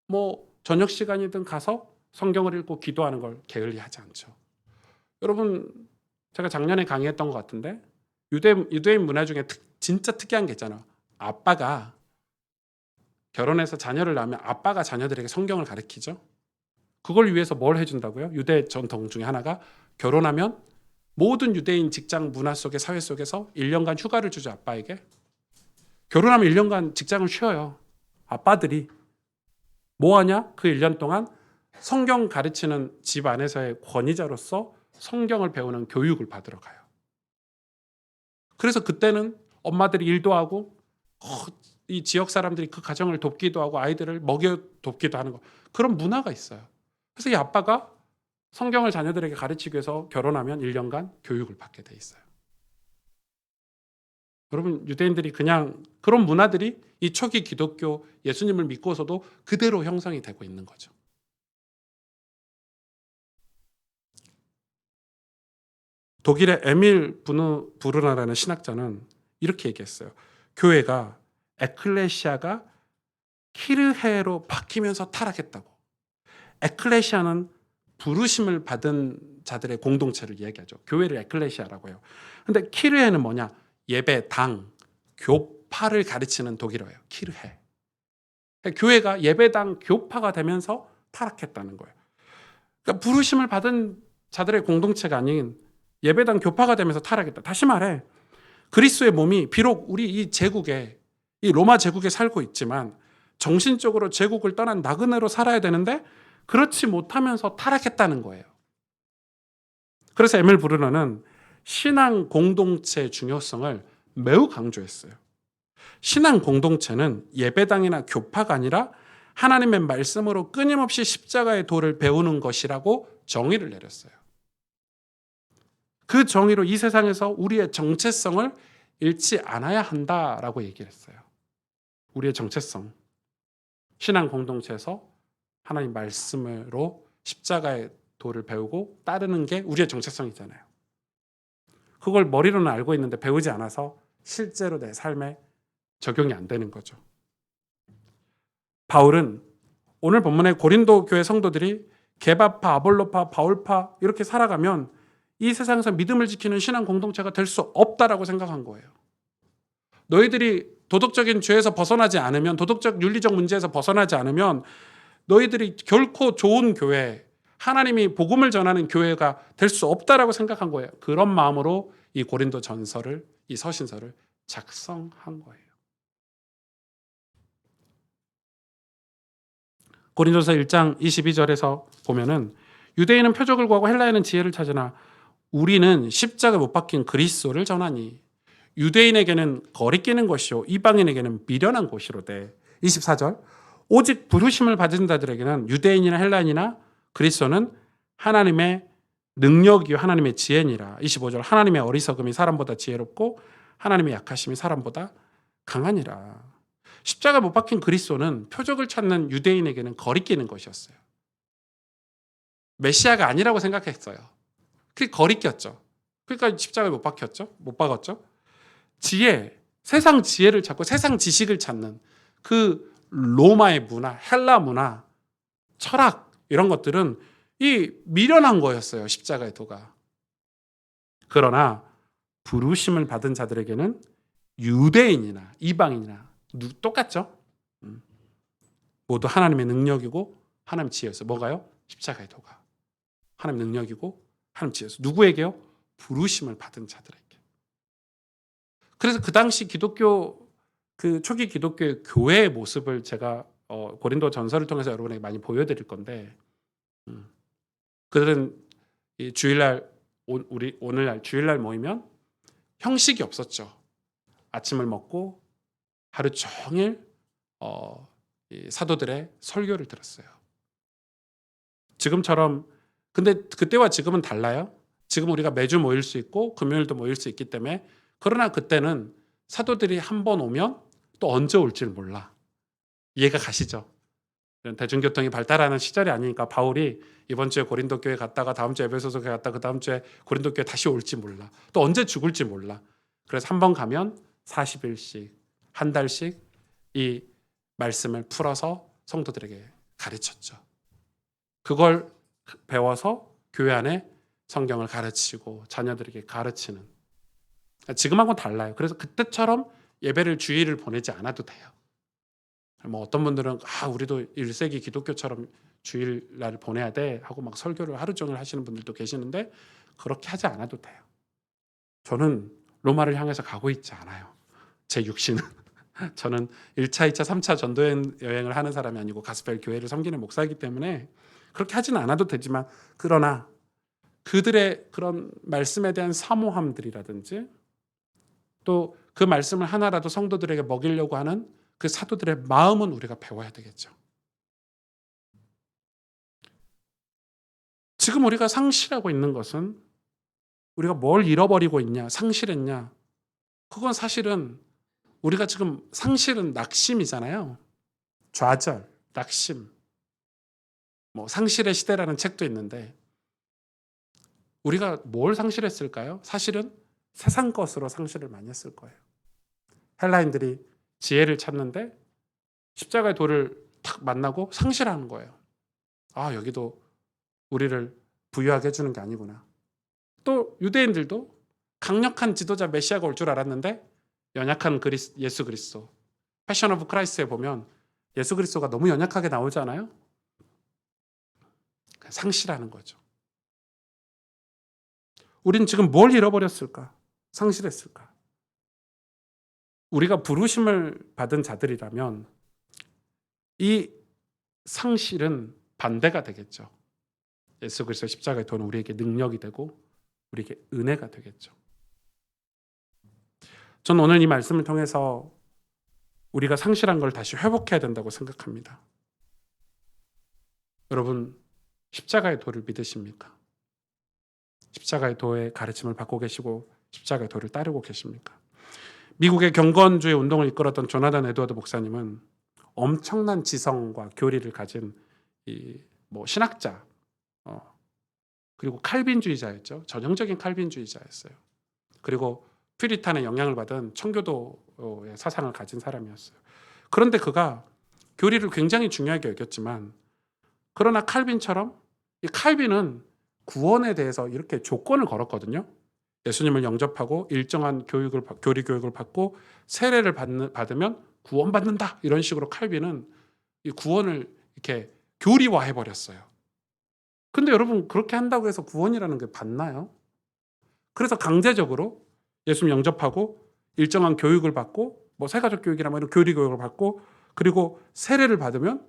뭐 저녁시간이든 가서 성경을 읽고 기도하는 걸 게을리하지 않죠. 여러분, 제가 작년에 강의했던 것 같은데 유대인 문화 중에 진짜 특이한 게 있잖아요. 아빠가 결혼해서 자녀를 낳으면 아빠가 자녀들에게 성경을 가르치죠. 그걸 위해서 뭘 해준다고요? 유대 전통 중에 하나가 결혼하면 모든 유대인 직장 문화 속의 사회 속에서 1년간 휴가를 주죠, 아빠에게. 결혼하면 1년간 직장을 쉬어요. 아빠들이 뭐 하냐? 그 1년 동안 성경 가르치는 집 안에서의 권위자로서 성경을 배우는 교육을 받으러 가요. 그래서 그때는 엄마들이 일도 하고 이 지역 사람들이 그 가정을 돕기도 하고 아이들을 먹여 돕기도 하는 거, 그런 문화가 있어요. 그래서 이 아빠가 성경을 자녀들에게 가르치기 위해서 결혼하면 1년간 교육을 받게 돼 있어요. 여러분, 유대인들이 그냥 그런 문화들이 이 초기 기독교 예수님을 믿고서도 그대로 형성이 되고 있는 거죠. 독일의 에밀 부르나라는 신학자는 이렇게 얘기했어요. 교회가 에클레시아가 키르헤로 바뀌면서 타락했다고. 에클레시아는 부르심을 받은 자들의 공동체를 이야기하죠. 교회를 에클레시아라고 해요. 근데 키르헤는 뭐냐? 예배당, 교파를 가르치는 독일어예요. 키르헤. 교회가 예배당, 교파가 되면서 타락했다는 거예요. 그러니까 부르심을 받은 자들의 공동체가 아닌 예배당, 교파가 되면서 타락했다. 다시 말해, 그리스도의 몸이 비록 우리 이 제국에, 이 로마 제국에 살고 있지만 정신적으로 제국을 떠난 나그네로 살아야 되는데 그렇지 못하면서 타락했다는 거예요. 그래서 에밀 브루너는 신앙 공동체의 중요성을 매우 강조했어요. 신앙 공동체는 예배당이나 교파가 아니라 하나님의 말씀으로 끊임없이 십자가의 도를 배우는 것이라고 정의를 내렸어요. 그 정의로 이 세상에서 우리의 정체성을 잃지 않아야 한다라고 얘기를 했어요. 우리의 정체성, 신앙 공동체에서 하나님 말씀으로 십자가의 도를 배우고 따르는 게 우리의 정체성이잖아요. 그걸 머리로는 알고 있는데 배우지 않아서 실제로 내 삶에 적용이 안 되는 거죠. 바울은 오늘 본문의 고린도 교회 성도들이 게바파, 아볼로파, 바울파 이렇게 살아가면 이 세상에서 믿음을 지키는 신앙 공동체가 될 수 없다라고 생각한 거예요. 너희들이 도덕적인 죄에서 벗어나지 않으면, 도덕적 윤리적 문제에서 벗어나지 않으면 너희들이 결코 좋은 교회, 하나님이 복음을 전하는 교회가 될 수 없다라고 생각한 거예요. 그런 마음으로 이 고린도 전서를, 이 서신서를 작성한 거예요. 고린도서 1장 22절에서 보면은 유대인은 표적을 구하고 헬라인은 지혜를 찾으나 우리는 십자가 못 박힌 그리스도를 전하니 유대인에게는 거리끼는 것이요 이방인에게는 미련한 것이로되. 24절 오직 부르심을 받은 자들에게는 유대인이나 헬라인이나 그리스도는 하나님의 능력이요 하나님의 지혜니라. 25절 하나님의 어리석음이 사람보다 지혜롭고 하나님의 약하심이 사람보다 강하니라. 십자가 못 박힌 그리스도는 표적을 찾는 유대인에게는 거리끼는 것이었어요. 메시아가 아니라고 생각했어요. 그게 거리꼈죠. 그러니까 십자가에 못 박혔죠. 못 박았죠. 지혜, 세상 지혜를 찾고 세상 지식을 찾는 그 로마의 문화, 헬라 문화, 철학 이런 것들은 이 미련한 거였어요. 십자가의 도가. 그러나 부르심을 받은 자들에게는 유대인이나 이방인이나 똑같죠. 모두 하나님의 능력이고 하나님 지혜였어요. 뭐가요? 십자가의 도가. 하나님 능력이고 하나님 지혜였어요. 누구에게요? 부르심을 받은 자들에게. 그래서 그 당시 기독교, 그 초기 기독교의 교회의 모습을 제가 고린도 전서를 통해서 여러분에게 많이 보여드릴 건데, 그들은 이 주일날, 우리 오늘날 주일날 모이면 형식이 없었죠. 아침을 먹고 하루 종일 이 사도들의 설교를 들었어요. 지금처럼, 근데 그때와 지금은 달라요. 지금 우리가 매주 모일 수 있고 금요일도 모일 수 있기 때문에. 그러나 그때는 사도들이 한 번 오면 또 언제 올지를 몰라. 이해가 가시죠? 대중교통이 발달하는 시절이 아니니까 바울이 이번 주에 고린도 교회 갔다가 다음 주에 에베소서 교회 갔다가 그 다음 주에 고린도 교회 다시 올지 몰라. 또 언제 죽을지 몰라. 그래서 한 번 가면 40일씩, 한 달씩 이 말씀을 풀어서 성도들에게 가르쳤죠. 그걸 배워서 교회 안에 성경을 가르치고 자녀들에게 가르치는. 지금하고는 달라요. 그래서 그때처럼 예배를 주일을 보내지 않아도 돼요. 뭐 어떤 분들은 우리도 1세기 기독교처럼 주일날 보내야 돼 하고 막 설교를 하루 종일 하시는 분들도 계시는데 그렇게 하지 않아도 돼요. 저는 로마를 향해서 가고 있지 않아요. 제 육신은. 저는 1차, 2차, 3차 전도 여행을 하는 사람이 아니고 가스펠 교회를 섬기는 목사이기 때문에 그렇게 하지는 않아도 되지만, 그러나 그들의 그런 말씀에 대한 사모함들이라든지 또 그 말씀을 하나라도 성도들에게 먹이려고 하는 그 사도들의 마음은 우리가 배워야 되겠죠. 지금 우리가 상실하고 있는 것은, 우리가 뭘 잃어버리고 있냐, 상실했냐, 그건 사실은 우리가 지금 상실은 낙심이잖아요. 좌절, 낙심. 뭐 상실의 시대라는 책도 있는데 우리가 뭘 상실했을까요? 사실은 세상 것으로 상실을 많이 했을 거예요. 헬라인들이 지혜를 찾는데 십자가의 도를 탁 만나고 상실하는 거예요. 여기도 우리를 부유하게 해주는 게 아니구나. 또 유대인들도 강력한 지도자 메시아가 올 줄 알았는데 연약한 예수 그리스도. 패션 오브 크라이스트에 보면 예수 그리스도가 너무 연약하게 나오잖아요. 상실하는 거죠. 우린 지금 뭘 잃어버렸을까? 상실했을까? 우리가 부르심을 받은 자들이라면 이 상실은 반대가 되겠죠. 예수 그리스도 십자가의 도는 우리에게 능력이 되고 우리에게 은혜가 되겠죠. 저는 오늘 이 말씀을 통해서 우리가 상실한 걸 다시 회복해야 된다고 생각합니다. 여러분, 십자가의 도를 믿으십니까? 십자가의 도의 가르침을 받고 계시고 십자가의 도를 따르고 계십니까? 미국의 경건주의 운동을 이끌었던 조나단 에드워드 목사님은 엄청난 지성과 교리를 가진 신학자, 그리고 칼빈주의자였죠. 전형적인 칼빈주의자였어요. 그리고 퓨리탄의 영향을 받은 청교도의 사상을 가진 사람이었어요. 그런데 그가 교리를 굉장히 중요하게 여겼지만, 그러나 칼빈처럼 이 칼빈은 구원에 대해서 이렇게 조건을 걸었거든요. 예수님을 영접하고 일정한 교리 교육을 받고 세례를 받으면 구원받는다. 이런 식으로 칼빈은 이 구원을 이렇게 교리화해 버렸어요. 근데 여러분 그렇게 한다고 해서 구원이라는 게 받나요? 그래서 강제적으로 예수님 영접하고 일정한 교육을 받고 뭐 새가족 교육이나 뭐 이런 교리 교육을 받고 그리고 세례를 받으면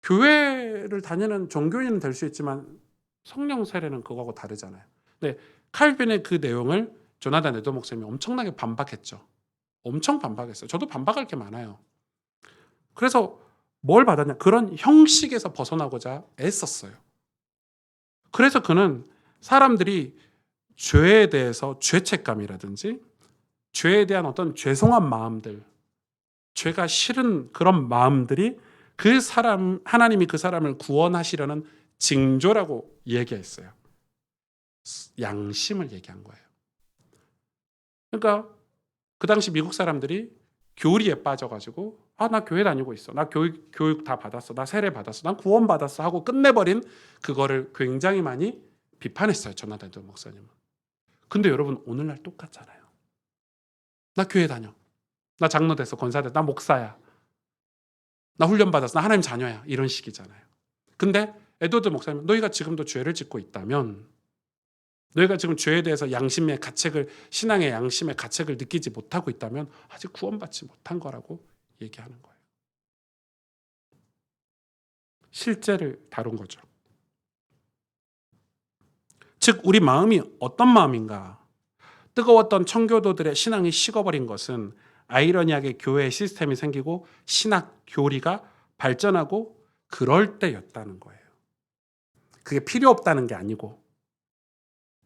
교회를 다니는 종교인은 될 수 있지만 성령 세례는 그거하고 다르잖아요. 근데 칼빈의 그 내용을 조나단 에드워 목사님이 엄청나게 반박했죠. 엄청 반박했어요. 저도 반박할 게 많아요. 그래서 뭘 받았냐? 그런 형식에서 벗어나고자 애썼어요. 그래서 그는 사람들이 죄에 대해서 죄책감이라든지 죄에 대한 어떤 죄송한 마음들, 죄가 싫은 그런 마음들이 그 사람, 하나님이 그 사람을 구원하시려는 징조라고 얘기했어요. 양심을 얘기한 거예요. 그러니까 그 당시 미국 사람들이 교리에 빠져가지고 나 교회 다니고 있어. 나 교육 다 받았어. 나 세례 받았어. 난 구원 받았어. 하고 끝내버린 그거를 굉장히 많이 비판했어요. 조나단 에드워 목사님은. 근데 여러분 오늘날 똑같잖아요. 나 교회 다녀. 나 장로 됐어. 권사 됐어. 나 목사야. 나 훈련 받았어. 나 하나님 자녀야. 이런 식이잖아요. 근데 에드워드 목사님, 너희가 지금도 죄를 짓고 있다면, 너희가 지금 죄에 대해서 양심의 가책을, 신앙의 양심의 가책을 느끼지 못하고 있다면 아직 구원받지 못한 거라고 얘기하는 거예요. 실제를 다룬 거죠. 즉 우리 마음이 어떤 마음인가? 뜨거웠던 청교도들의 신앙이 식어버린 것은 아이러니하게 교회의 시스템이 생기고 신학 교리가 발전하고 그럴 때였다는 거예요. 그게 필요 없다는 게 아니고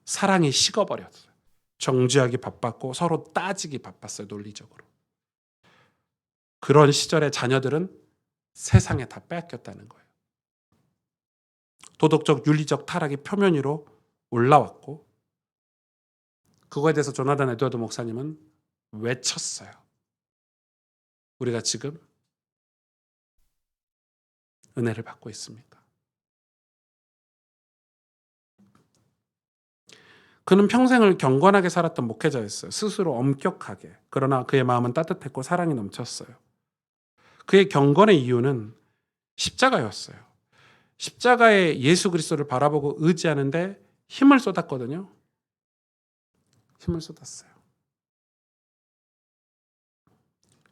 사랑이 식어버렸어요. 정죄하기 바빴고 서로 따지기 바빴어요. 논리적으로. 그런 시절의 자녀들은 세상에 다 뺏겼다는 거예요. 도덕적 윤리적 타락이 표면 위로 올라왔고 그거에 대해서 조나단 에드워드 목사님은 외쳤어요. 우리가 지금 은혜를 받고 있습니까? 그는 평생을 경건하게 살았던 목회자였어요. 스스로 엄격하게. 그러나 그의 마음은 따뜻했고 사랑이 넘쳤어요. 그의 경건의 이유는 십자가였어요. 십자가의 예수 그리스도를 바라보고 의지하는데 힘을 쏟았거든요. 힘을 쏟았어요.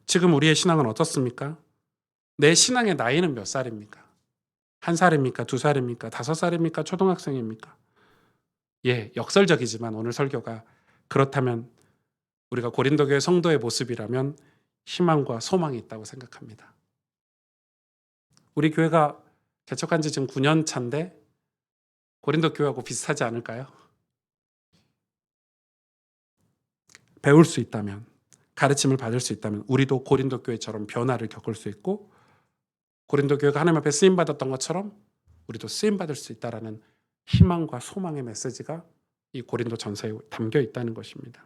지금 우리의 신앙은 어떻습니까? 내 신앙의 나이는 몇 살입니까? 1살입니까? 2살입니까? 5살입니까? 초등학생입니까? 예, 역설적이지만 오늘 설교가 그렇다면 우리가 고린도 교회 성도의 모습이라면 희망과 소망이 있다고 생각합니다. 우리 교회가 개척한 지 지금 9년 차인데 고린도 교회하고 비슷하지 않을까요? 배울 수 있다면, 가르침을 받을 수 있다면 우리도 고린도 교회처럼 변화를 겪을 수 있고 고린도 교회가 하나님 앞에 쓰임받았던 것처럼 우리도 쓰임받을 수 있다라는 희망과 소망의 메시지가 이 고린도 전서에 담겨 있다는 것입니다.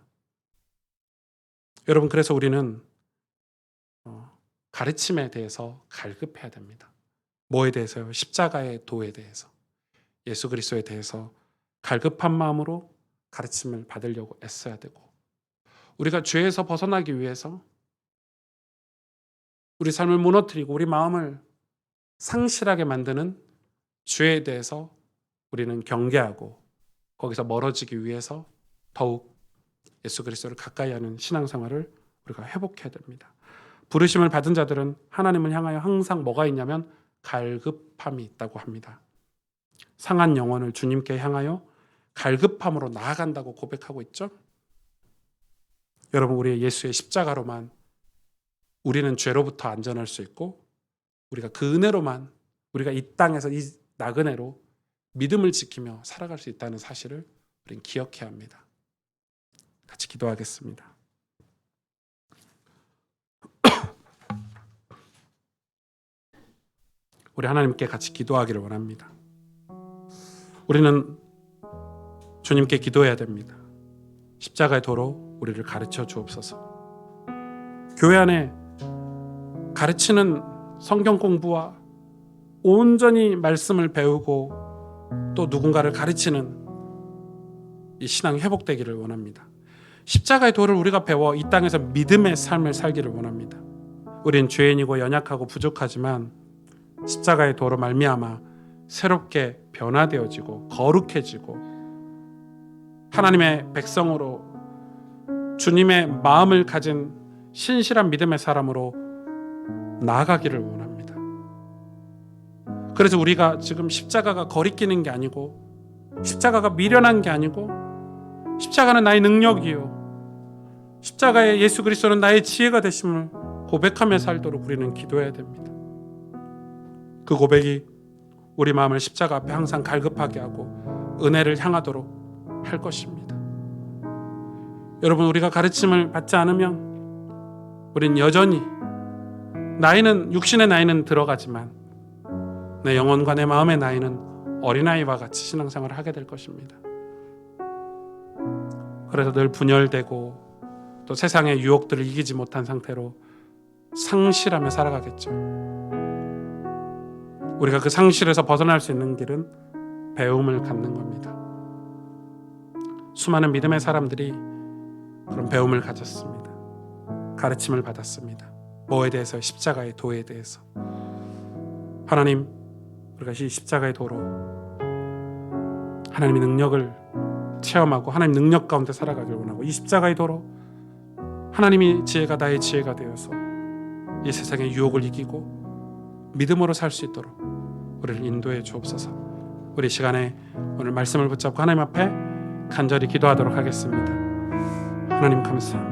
여러분 그래서 우리는 가르침에 대해서 갈급해야 됩니다. 뭐에 대해서요? 십자가의 도에 대해서, 예수 그리스도에 대해서 갈급한 마음으로 가르침을 받으려고 애써야 되고 우리가 죄에서 벗어나기 위해서 우리 삶을 무너뜨리고 우리 마음을 상실하게 만드는 죄에 대해서 우리는 경계하고 거기서 멀어지기 위해서 더욱 예수 그리스도를 가까이 하는 신앙생활을 우리가 회복해야 됩니다. 부르심을 받은 자들은 하나님을 향하여 항상 뭐가 있냐면 갈급함이 있다고 합니다. 상한 영혼을 주님께 향하여 갈급함으로 나아간다고 고백하고 있죠. 여러분 우리의 예수의 십자가로만 우리는 죄로부터 안전할 수 있고 우리가 그 은혜로만 우리가 이 땅에서 이 나그네로 믿음을 지키며 살아갈 수 있다는 사실을 우리는 기억해야 합니다. 같이 기도하겠습니다. 우리 하나님께 같이 기도하기를 원합니다. 우리는 주님께 기도해야 됩니다. 십자가의 도로 우리를 가르쳐 주옵소서. 교회 안에 가르치는 성경 공부와 온전히 말씀을 배우고 또 누군가를 가르치는 이 신앙이 회복되기를 원합니다. 십자가의 도를 우리가 배워 이 땅에서 믿음의 삶을 살기를 원합니다. 우린 죄인이고 연약하고 부족하지만 십자가의 도로 말미암아 새롭게 변화되어지고 거룩해지고 하나님의 백성으로 주님의 마음을 가진 신실한 믿음의 사람으로 나아가기를 원합니다. 그래서 우리가 지금 십자가가 거리끼는 게 아니고 십자가가 미련한 게 아니고 십자가는 나의 능력이요 십자가의 예수 그리스도는 나의 지혜가 되심을 고백하며 살도록 우리는 기도해야 됩니다. 그 고백이 우리 마음을 십자가 앞에 항상 갈급하게 하고 은혜를 향하도록 할 것입니다. 여러분, 우리가 가르침을 받지 않으면 우린 여전히 육신의 나이는 들어가지만 내 영혼과 내 마음의 나이는 어린아이와 같이 신앙생활을 하게 될 것입니다. 그래서 늘 분열되고 또 세상의 유혹들을 이기지 못한 상태로 상실하며 살아가겠죠. 우리가 그 상실에서 벗어날 수 있는 길은 배움을 갖는 겁니다. 수많은 믿음의 사람들이 그런 배움을 가졌습니다. 가르침을 받았습니다. 뭐에 대해서? 십자가의 도에 대해서. 하나님, 우리가 이 십자가의 도로 하나님의 능력을 체험하고 하나님 능력 가운데 살아가길 원하고, 이 십자가의 도로 하나님이 지혜가 나의 지혜가 되어서 이 세상의 유혹을 이기고 믿음으로 살 수 있도록 우리를 인도해 주옵소서. 우리 시간에 오늘 말씀을 붙잡고 하나님 앞에 간절히 기도하도록 하겠습니다. 하나님 감사합니다.